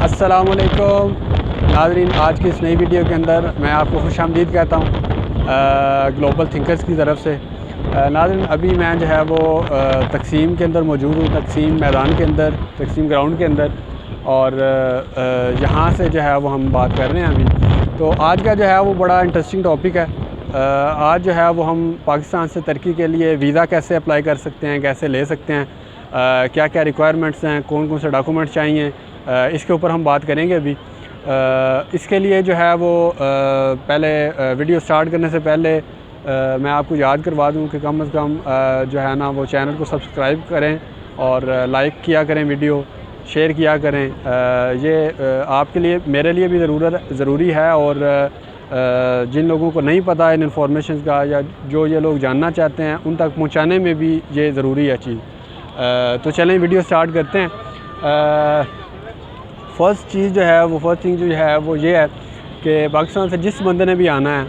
अस्सलामुअलैकुम नाज़रीन, आज की इस नई वीडियो के अंदर मैं आपको खुशामदीद कहता हूँ ग्लोबल थिंकर्स की तरफ से। नाज़रीन, अभी मैं जो है वो तकसीम के अंदर मौजूद हूँ, तकसीम मैदान के अंदर, तकसीम ग्राउंड के अंदर, और यहाँ से जो है वो हम बात कर रहे हैं अभी। तो आज का जो है वो बड़ा इंटरेस्टिंग टॉपिक है। आज जो है वो हम पाकिस्तान से तुर्की के लिए वीज़ा कैसे अप्लाई कर सकते हैं, कैसे ले सकते हैं, क्या क्या रिक्वायरमेंट्स हैं, कौन कौन से डॉक्यूमेंट्स चाहिए, इसके ऊपर हम बात करेंगे अभी। इसके लिए जो है वो पहले वीडियो स्टार्ट करने से पहले मैं आपको याद करवा दूं कि कम से कम जो है ना वो चैनल को सब्सक्राइब करें और लाइक किया करें, वीडियो शेयर किया करें। ये आपके लिए, मेरे लिए भी ज़रूरी है, और जिन लोगों को नहीं पता इन इन्फॉर्मेशन का या जो ये लोग जानना चाहते हैं उन तक पहुँचाने में भी ये ज़रूरी है चीज़। तो चलें वीडियो स्टार्ट करते हैं। फ़र्स्ट थिंग जो है वो ये है कि पाकिस्तान से जिस बंदे ने भी आना है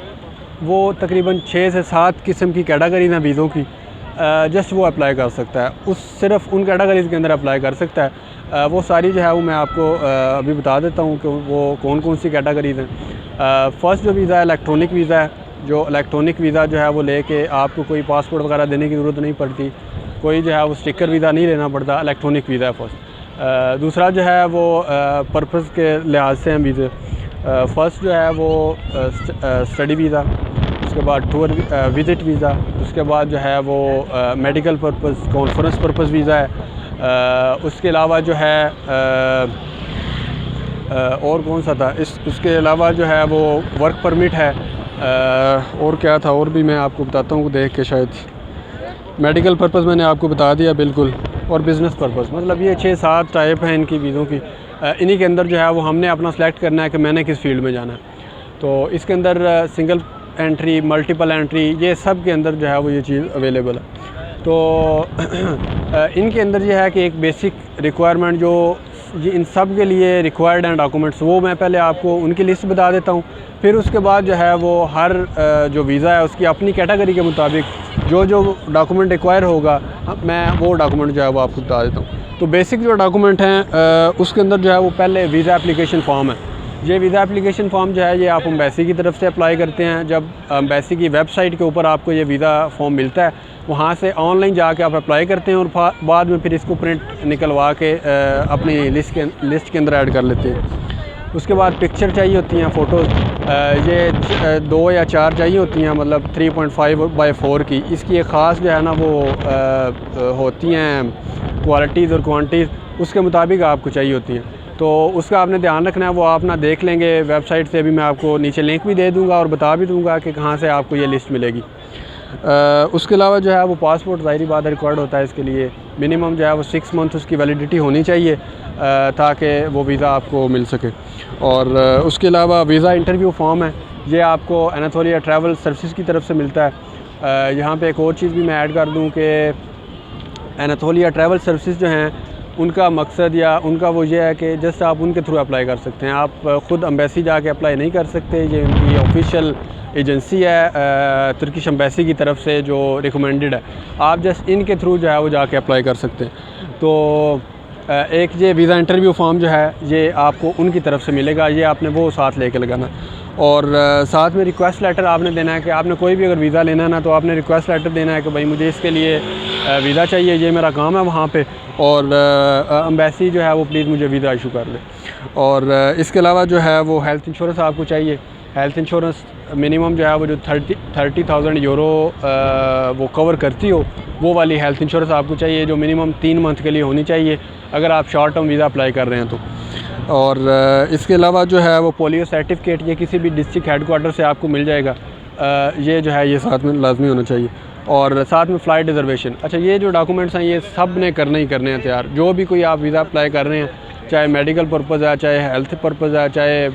वो तकरीबन 6 से 7 किस्म की कैटेगरीज़ हैं वीज़ों की, जस्ट वो अप्लाई कर सकता है। सिर्फ उन कैटेगरीज़ के अंदर अप्लाई कर सकता है। वो सारी जो है वो मैं आपको अभी बता देता हूँ कि वो कौन कौन सी कैटेगरीज़ हैं। फ़र्स्ट जो वीज़ा है इलेक्ट्रॉनिक वीज़ा है। जो इलेक्ट्रॉनिक वीज़ा जो है वो लेके आपको कोई पासपोर्ट वगैरह देने की ज़रूरत नहीं पड़ती, कोई जो है वो स्टिकर वीज़ा नहीं लेना पड़ता। इलेक्ट्रॉनिक वीज़ा है फर्स्ट। दूसरा जो है वो पर्पज़ के लिहाज से हैं वीज़े। फ़र्स्ट जो है वो स्टडी वीज़ा, उसके बाद टूर विज़िट वीज़ा, उसके बाद जो है वो medical purpose, conference purpose visa है। उसके अलावा जो है और कौन सा था, उसके अलावा जो है वो वर्क परमिट है। और क्या था, और भी मैं आपको बताता हूँ देख के। शायद मेडिकल पर्पज़ मैंने आपको बता दिया बिल्कुल, और बिज़नेस पर्पज़। मतलब ये 6-7 टाइप हैं इनकी वीज़ों की। इन्हीं के अंदर जो है वो हमने अपना सेलेक्ट करना है कि मैंने किस फील्ड में जाना है। तो इसके अंदर सिंगल एंट्री, मल्टीपल एंट्री, ये सब के अंदर जो है वो ये चीज़ अवेलेबल है। तो इनके अंदर ये है कि एक बेसिक रिक्वायरमेंट जो ये इन सब के लिए रिक्वायर्ड हैं डॉक्यूमेंट्स, वो मैं पहले आपको उनकी लिस्ट बता देता हूँ। फिर उसके बाद जो है वो हर जो वीज़ा है उसकी अपनी कैटेगरी के मुताबिक जो जो डॉक्यूमेंट रिक्वायर होगा मैं वो डॉक्यूमेंट जो है वो आपको बता देता हूँ। तो बेसिक जो डॉक्यूमेंट हैं उसके अंदर जो है वो पहले वीज़ा एप्लीकेशन फॉर्म है। ये वीज़ा एप्लीकेशन फॉर्म जो है ये आप एम्बेसी की तरफ से अप्लाई करते हैं। जब एम्बेसी की वेबसाइट के ऊपर आपको ये वीज़ा फॉर्म मिलता है, वहाँ से ऑनलाइन जाके आप अप्लाई करते हैं और बाद में फिर इसको प्रिंट निकलवा के अपनी लिस्ट के अंदर ऐड कर लेते हैं। उसके बाद पिक्चर चाहिए होती हैं, फ़ोटोज़। ये 2 या 4 चाहिए होती हैं, मतलब 3.5x4 की। इसकी एक ख़ास जो है ना वो होती हैं क्वालिटीज़ और क्वांटिटीज़, उसके मुताबिक आपको चाहिए होती हैं। तो उसका आपने ध्यान रखना है, वो आप ना देख लेंगे वेबसाइट से। भी मैं आपको नीचे लिंक भी दे दूँगा और बता भी दूँगा कि कहाँ से आपको ये लिस्ट मिलेगी। उसके अलावा जो है वो पासपोर्ट ज़ाहिरी बात है रिकॉर्ड होता है। इसके लिए मिनिमम जो है वो 6 मंथ उसकी वैलिडिटी होनी चाहिए ताकि वो वीज़ा आपको मिल सके। और उसके अलावा वीज़ा इंटरव्यू फॉर्म है, ये आपको एनाथोलिया ट्रैवल सर्विसेज की तरफ से मिलता है। यहाँ पे एक और चीज़ भी मैं ऐड कर दूँ कि एनाथोलिया ट्रैवल सर्विसेज जो हैं उनका मकसद या उनका वो ये है कि जस्ट आप उनके थ्रू अप्लाई कर सकते हैं। आप ख़ुद एम्बेसी जाके अप्लाई नहीं कर सकते। ये उनकी ऑफिशियल एजेंसी है तुर्किश एम्बेसी की तरफ से जो रिकमेंडेड है। आप जस्ट इनके थ्रू जो है वो जाके अप्लाई कर सकते हैं। तो एक ये वीज़ा इंटरव्यू फॉर्म जो है ये आपको उनकी तरफ से मिलेगा, ये आपने वो साथ लेके लगाना। और साथ में रिक्वेस्ट लेटर आपने देना है कि आपने कोई भी अगर वीज़ा लेना है ना, तो आपने रिक्वेस्ट लेटर देना है कि भाई मुझे इसके लिए वीज़ा चाहिए, ये मेरा काम है वहाँ पे, और एम्बेसी जो है वो प्लीज़ मुझे वीज़ा इशू कर ले। और इसके अलावा जो है वो हेल्थ इंश्योरेंस आपको चाहिए। हेल्थ इंश्योरेंस मिनिमम जो है वो जो 30,000 यूरो वो कवर करती हो, वो वाली हेल्थ इंश्योरेंस आपको चाहिए, जो मिनिमम 3 मंथ के लिए होनी चाहिए अगर आप शॉर्ट टर्म वीज़ा अप्लाई कर रहे हैं तो। और इसके अलावा जो है वो पोलियो सर्टिफिकेट, ये किसी भी डिस्ट्रिक्ट हेडक्वार्टर से आपको मिल जाएगा। ये जो है ये साथ में लाजमी होना चाहिए। और साथ में फ़्लाइट रिजर्वेशन। अच्छा, ये जो डॉक्यूमेंट्स हैं ये सब ने करने ही करने हैं तैयार। जो भी कोई आप वीज़ा अप्लाई कर रहे हैं, चाहे मेडिकल पर्पज़ है, चाहे हेल्थ पर्पज़ है, चाहे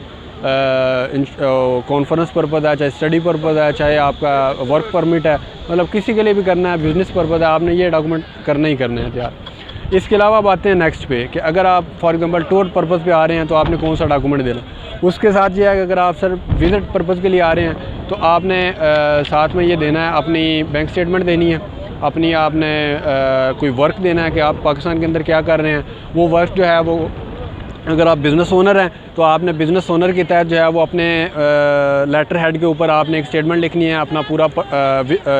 कॉन्फ्रेंस पर्पज़ है, चाहे स्टडी पर्पज़ है, चाहे आपका वर्क परमिट है, मतलब किसी के लिए भी करना है, बिज़नेस पर्पज़ है, आपने ये डॉक्यूमेंट करने ही करने हैं तैयार। इसके अलावा अब आते हैं नेक्स्ट पे कि अगर आप फॉर एग्जांपल टूर पर्पज़ पे आ रहे हैं तो आपने कौन सा डॉक्यूमेंट देना। उसके साथ ये है कि अगर आप सिर्फ विज़िट पर्पज़ के लिए आ रहे हैं तो आपने साथ में ये देना है, अपनी बैंक स्टेटमेंट देनी है, अपनी आपने कोई वर्क देना है कि आप पाकिस्तान के अंदर क्या कर रहे हैं। वो वर्क जो है वो अगर आप बिज़नेस ओनर हैं तो आपने बिज़नेस ओनर के तहत जो है वो अपने लेटर हेड के ऊपर आपने एक स्टेटमेंट लिखनी है, अपना पूरा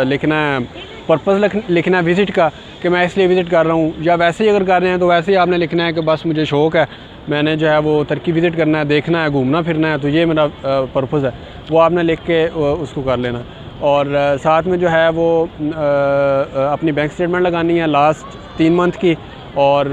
लिखना है, पर्पज़ लिखना है विज़िट का कि मैं इसलिए विज़िट कर रहा हूँ, या वैसे ही अगर कर रहे हैं तो वैसे ही आपने लिखना है कि बस मुझे शौक़ है, मैंने जो है वो टर्की विज़िट करना है, देखना है, घूमना फिरना है, तो ये मेरा पर्पज़ है, वो आपने लिख के उसको कर लेना। और साथ में जो है वो अपनी बैंक स्टेटमेंट लगानी है लास्ट 3 मंथ की, और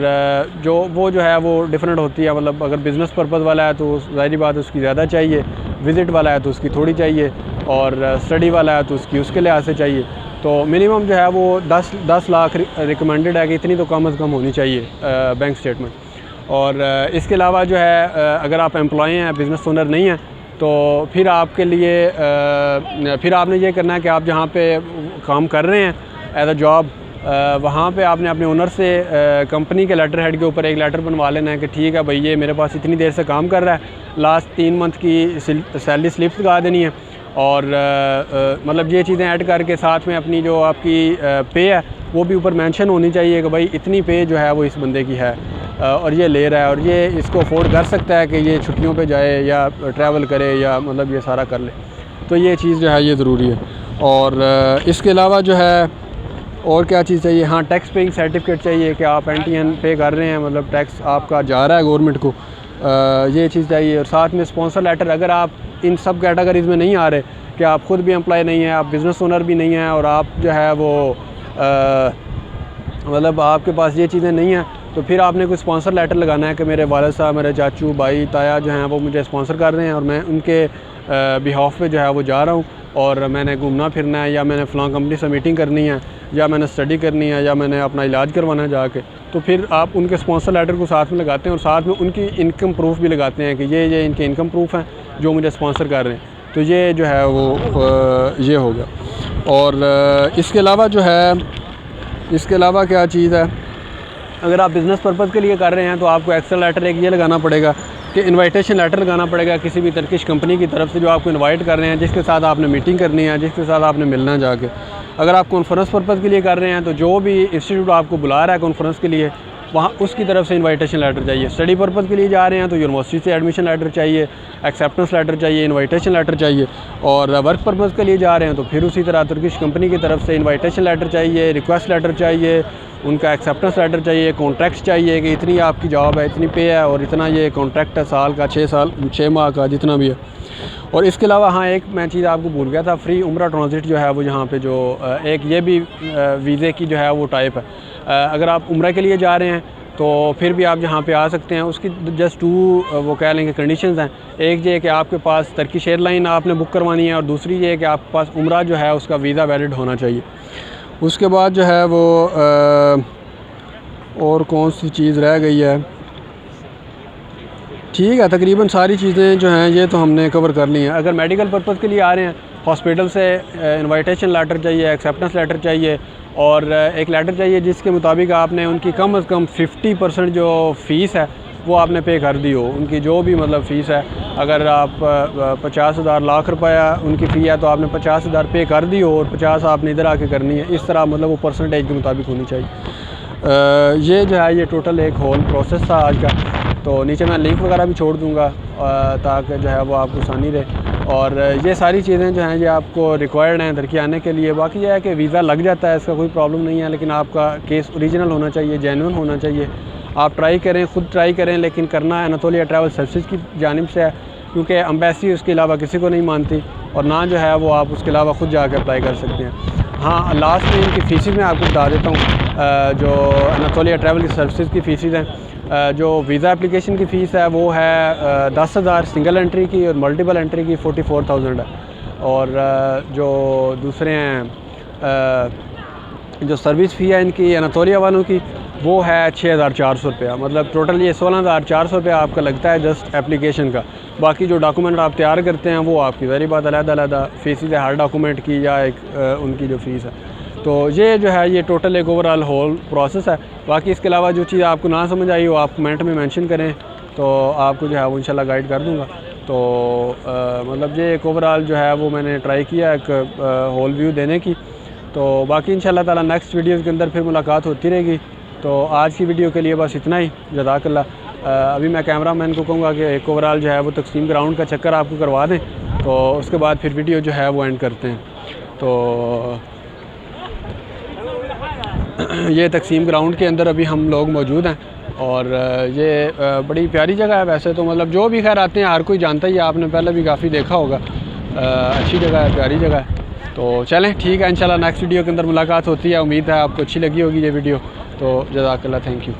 जो है वो डिफरेंट होती है, मतलब अगर बिज़नेस पर्पज़ वाला है तो ज़ाहिर बात है उसकी ज़्यादा चाहिए, विज़िट वाला है तो उसकी थोड़ी चाहिए, और स्टडी वाला है तो उसके लिहाज से चाहिए। तो मिनिमम जो है वो 10 लाख रिकमेंडेड है कि इतनी तो कम अज़ कम होनी चाहिए बैंक स्टेटमेंट। और इसके अलावा जो है अगर आप एम्प्लॉय हैं, बिज़नेस ओनर नहीं हैं, तो फिर आपके लिए फिर आपने ये करना है कि आप जहाँ पे काम कर रहे हैं एज अ जॉब, वहाँ पे आपने अपने ओनर से कंपनी के लेटर हेड के ऊपर एक लेटर बनवा लेना है कि ठीक है भाई, ये मेरे पास इतनी देर से काम कर रहा है, लास्ट 3 मंथ की सैलरी स्लिप्स लगा देनी है, और मतलब ये चीज़ें ऐड करके साथ में अपनी जो आपकी पे है वो भी ऊपर मेंशन होनी चाहिए कि भाई इतनी पे जो है वो इस बंदे की है, और ये ले रहा है, और ये इसको अफोर्ड कर सकता है कि ये छुट्टियों पे जाए या ट्रैवल करे या मतलब ये सारा कर ले। तो ये चीज़ जो है ये ज़रूरी है। और इसके अलावा जो है और क्या चीज़ चाहिए, हाँ, टैक्स पेइंग सर्टिफिकेट चाहिए कि आप एनटीएन पे कर रहे हैं, मतलब टैक्स आपका जा रहा है गवर्नमेंट को, ये चीज़ चाहिए। और साथ में स्पॉन्सर लेटर, अगर आप इन सब कैटेगरीज़ में नहीं आ रहे कि आप ख़ुद भी एम्प्लॉय नहीं हैं, आप बिज़नेस ओनर भी नहीं हैं, और आप जो है वो मतलब आपके पास ये चीज़ें नहीं हैं, तो फिर आपने कोई स्पॉन्सर लेटर लगाना है कि मेरे वालिद साहब, मेरे चाचू, भाई, ताया जो हैं वो मुझे स्पॉन्सर कर रहे हैं, और मैं उनके बिहाफ पे जो है वो जा रहा हूँ, और मैंने घूमना फिरना है, या मैंने फ़लाँ कंपनी से मीटिंग करनी है, या मैंने स्टडी करनी है, या मैंने अपना इलाज करवाना है जाके, तो फिर आप उनके स्पॉन्सर लेटर को साथ में लगाते हैं, और साथ में उनकी इनकम प्रूफ भी लगाते हैं कि ये इनके इनकम प्रूफ हैं जो मुझे स्पॉन्सर कर रहे हैं। तो ये जो है वो ये हो गया। और इसके अलावा जो है, इसके अलावा क्या चीज़ है, अगर आप बिज़नेस पर्पज़ के लिए कर रहे हैं तो आपको एक्स्ट्रा लेटर एक ये लगाना पड़ेगा कि इनविटेशन लेटर लगाना पड़ेगा किसी भी टर्किश कंपनी की तरफ से जो आपको इनवाइट कर रहे हैं, जिसके साथ आपने मीटिंग करनी है, जिसके साथ आपने मिलना है जाके। अगर आप कॉन्फ्रेंस पर्पज़ के लिए कर रहे हैं तो जो भी इंस्टीट्यूट आपको बुला रहा है कॉन्फ्रेंस के लिए, वहाँ उसकी तरफ से इनविटेशन लेटर चाहिए। स्टडी पर्पज़ के लिए जा रहे हैं तो यूनिवर्सिटी से एडमिशन लेटर चाहिए, एक्सेप्टेंस लेटर चाहिए, इनविटेशन लेटर चाहिए। और वर्क पर्पज़ के लिए जा रहे हैं तो फिर उसी तरह तुर्किश कंपनी की तरफ से इनविटेशन लेटर चाहिए, रिक्वेस्ट लेटर चाहिए, उनका एक्सेप्टेंस लेटर चाहिए, कॉन्ट्रैक्ट चाहिए कि इतनी आपकी जॉब है, इतनी पे है, और इतना ये कॉन्ट्रैक्ट है, साल का, 6 माह का, जितना भी है। और इसके अलावा हाँ, एक मैं चीज़ आपको भूल गया था, फ्री उम्रा ट्रांजिट जो है वो यहाँ पे जो एक ये भी वीज़े की जो है वो टाइप है। अगर आप उम्रा के लिए जा रहे हैं तो फिर भी आप यहाँ पे आ सकते हैं। उसकी जस्ट 2 वो कह लेंगे कंडीशंस हैं। एक ये कि आपके पास टर्किश एयरलाइन आपने बुक करवानी है, और दूसरी ये कि आपके पास उम्रा जो है उसका वीज़ा वैलिड होना चाहिए। उसके बाद जो है वो और कौन सी चीज़ रह गई है, ठीक है, तकरीबन सारी चीज़ें जो हैं ये तो हमने कवर कर ली हैं। अगर मेडिकल पर्पज़ के लिए आ रहे हैं, हॉस्पिटल से इनविटेशन लेटर चाहिए, एक्सेप्टेंस लेटर चाहिए, और एक लेटर चाहिए जिसके मुताबिक आपने उनकी कम से कम 50% जो फ़ीस है वो आपने पे कर दी हो। उनकी जो भी मतलब फ़ीस है, अगर आप 50,000 लाख रुपया उनकी फ़ी है तो आपने 50,000 पे कर दी हो, और 50 आपने इधर आके करनी है। इस तरह मतलब वो परसेंटेज के मुताबिक होनी चाहिए। ये जो है ये टोटल एक होल प्रोसेस था आज का। तो नीचे मैं लिंक वगैरह भी छोड़ दूँगा ताकि जो है वो आपको आसानी रहे। और ये सारी चीज़ें जो हैं ये आपको रिक्वायर्ड हैं टर्की आने के लिए। बाकी यह है कि वीज़ा लग जाता है, इसका कोई प्रॉब्लम नहीं है, लेकिन आपका केस ओरिजिनल होना चाहिए, जेन्युइन होना चाहिए। आप ट्राई करें, ख़ुद ट्राई करें, लेकिन करना अनातोलिया ट्रैवल सर्विसेज की जानिब से है, क्योंकि एम्बेसी उसके अलावा किसी को नहीं मानती, और ना जो है वो आप उसके अलावा ख़ुद जाकर अप्लाई कर सकते हैं। हाँ, लास्ट में इनकी फ़ीसिस मैं आपको बता देता हूँ। जो अनातोलिया ट्रैवल की सर्विसेज की फ़ीसिस हैं, जो वीज़ा एप्लीकेशन की फ़ीस है वो है 10,000 सिंगल एंट्री की, और मल्टीपल एंट्री की 44,000 है। और जो दूसरे हैं जो सर्विस फ़ी है इनकी अनातोलिया वालों की, वो है 6,400 रुपया। मतलब टोटल ये 16,400 रुपया आपका लगता है जस्ट एप्लीकेशन का। बाकी जो डॉक्यूमेंट आप तैयार करते हैं वो आपकी ज़ाहिर बात अलग-अलग फ़ीसेस है हर डॉक्यूमेंट की, या एक उनकी जो फ़ीस है। तो ये जो है ये टोटल एक ओवरऑल होल प्रोसेस है। बाकी इसके अलावा जो चीज़ आपको ना समझ आई हो आप कमेंट में मेंशन करें, तो आपको जो है वो इंशाल्लाह गाइड कर दूँगा। तो मतलब ये एक ओवरऑल जो है वो मैंने ट्राई किया एक होल व्यू देने की। तो बाकी इंशाल्लाह ताला नेक्स्ट वीडियोज़ के अंदर फिर मुलाकात होती रहेगी। तो आज की वीडियो के लिए बस इतना ही। जज़ाकल्लाह। अभी मैं कैमरामैन को कहूँगा कि एक ओवरऑल जो है वो तकसीम ग्राउंड का चक्कर आपको करवा दें, तो उसके बाद फिर वीडियो जो है वो एंड करते हैं। तो ये तकसीम ग्राउंड के अंदर अभी हम लोग मौजूद हैं और ये बड़ी प्यारी जगह है वैसे तो, मतलब जो भी खैर आते हैं हर कोई जानता ही है, आपने पहले भी काफ़ी देखा होगा। अच्छी जगह है, प्यारी जगह है। तो चलें ठीक है, इंशाल्लाह नेक्स्ट वीडियो के अंदर मुलाकात होती है। उम्मीद है आपको अच्छी लगी होगी ये वीडियो। तो जज़ाकल्लाह, थैंक यू।